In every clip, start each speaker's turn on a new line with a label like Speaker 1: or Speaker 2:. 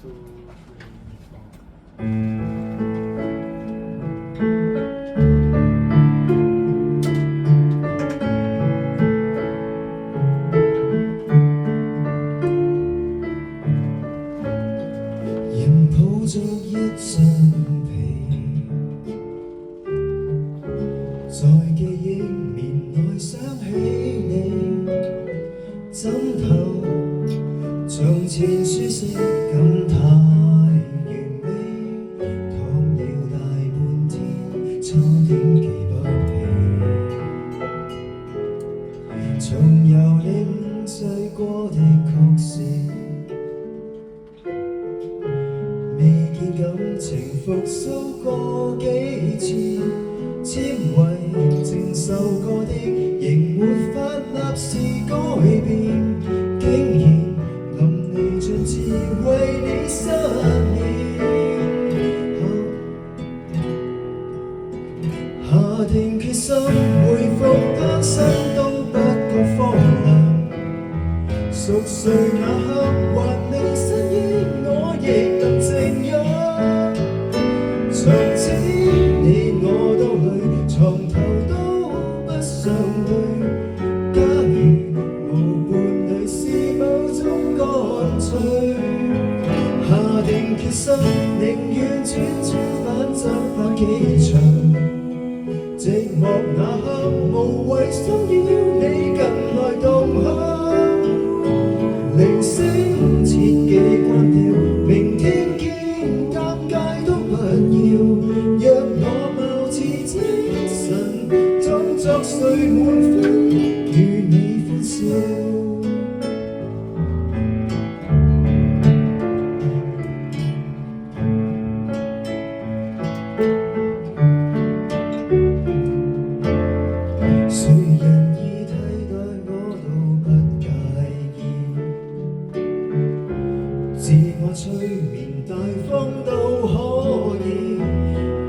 Speaker 1: 2, 3, 4。
Speaker 2: 人抱着一張被，在記憶面內想起你，枕頭從前舒適感太完美，躺了大半天，差點記不起，重遊零碎過的曲線。未見感情復甦過幾次，纖維承受過的，仍沒法立時改變，竟然淋漓盡致為你失眠。下定決心回復單身都不覺荒涼，熟睡那刻還未失憶，我亦能靜養。從此你我都累，床頭都不想對。假如無伴侶是某種乾脆，下定決心寧願轉轉反側翻幾場。寂寞那刻無謂騷擾你近來動向。鈴聲切記關掉，明天見尷尬都不要。若我貌似精神，裝作睡滿分，與你歡笑。誰人已替代我都不介意，自我催眠大方都可以，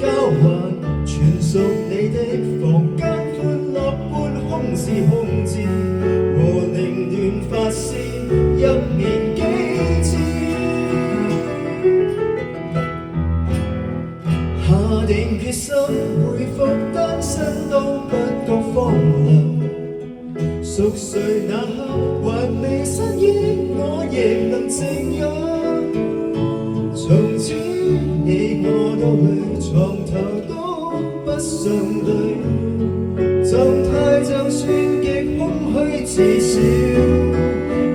Speaker 2: 交還全屬你的房間，歡樂般空是空置，和凌亂發洩一面幾次。下定決心回復單身都不覺荒涼，熟睡那刻還未失憶，我亦能靜養。從此你我都累，床頭都不想對，狀態就算極空虛，至少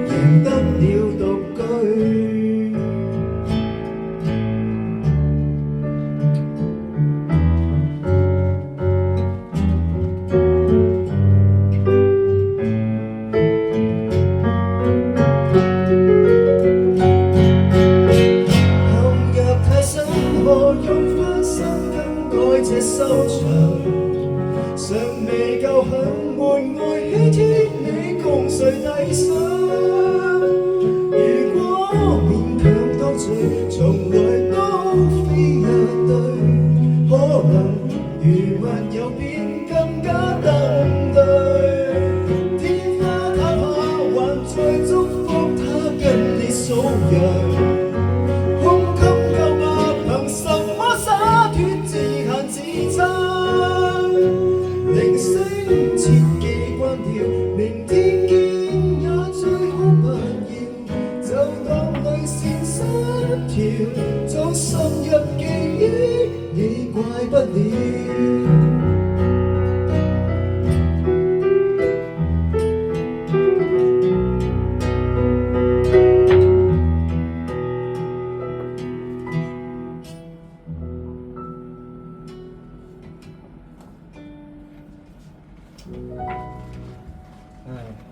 Speaker 2: 贏得了獨居。何用翻身更改這收場？尚未夠狠，門外喜帖你共誰遞上？如果勉強多嘴，從來都非一對，可能如密友便更加登對。天花塌下，還在祝福他跟你數羊。鈴聲切記關掉，明天見也最好不要，就當淚腺失調，早深入記憶，你怪不了。
Speaker 1: 唉。